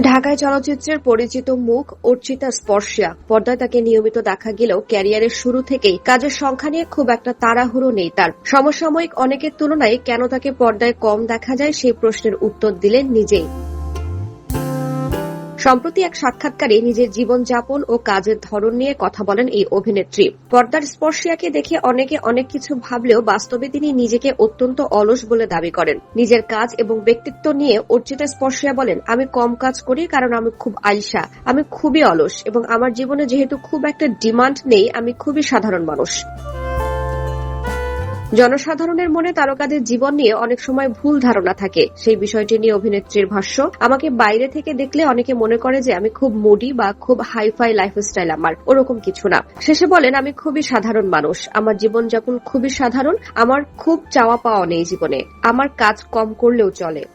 ঢাকায় চলচ্চিত্রের পরিচিত মুখ অর্চিতা স্পর্শিয়া। পর্দায় তাকে নিয়মিত দেখা গেলেও ক্যারিয়ারের শুরু থেকেই কাজের সংখ্যা নিয়ে খুব একটা তাড়াহুড়ো নেই তার। সমসাময়িক অনেকের তুলনায় কেন তাকে পর্দায় কম দেখা যায় সেই প্রশ্নের উত্তর দিলেন নিজেই। সম্প্রতি এক সাক্ষাৎকারে নিজের জীবনযাপন ও কাজের ধরন নিয়ে কথা বলেন এই অভিনেত্রী। পর্দার স্পর্শিয়াকে দেখে অনেকে অনেক কিছু ভাবলেও বাস্তবে তিনি নিজেকে অত্যন্ত অলস বলে দাবি করেন। নিজের কাজ এবং ব্যক্তিত্ব নিয়ে অর্চিতা স্পর্শিয়া বলেন, আমি কম কাজ করি কারণ আমি খুব আলসা, আমি খুবই অলস এবং আমার জীবনে যেহেতু খুব একটা ডিমান্ড নেই, আমি খুবই সাধারণ মানুষ। জনসাধারণের মনে তারকাদের জীবন নিয়ে অনেক সময় ভুল ধারণা থাকে। সেই বিষয়টি নিয়ে অভিনেত্রীর ভাষ্য, আমাকে বাইরে থেকে দেখলে অনেকে মনে করে যে আমি খুব মুডি বা খুব হাইফাই লাইফস্টাইল, আমার ওরকম কিছু না। শেষে বলেন, আমি খুবই সাধারণ মানুষ, আমার জীবনযাপন খুবই সাধারণ, আমার খুব চাওয়া পাওয়া নেই জীবনে, আমার কাজ কম করলেও চলে।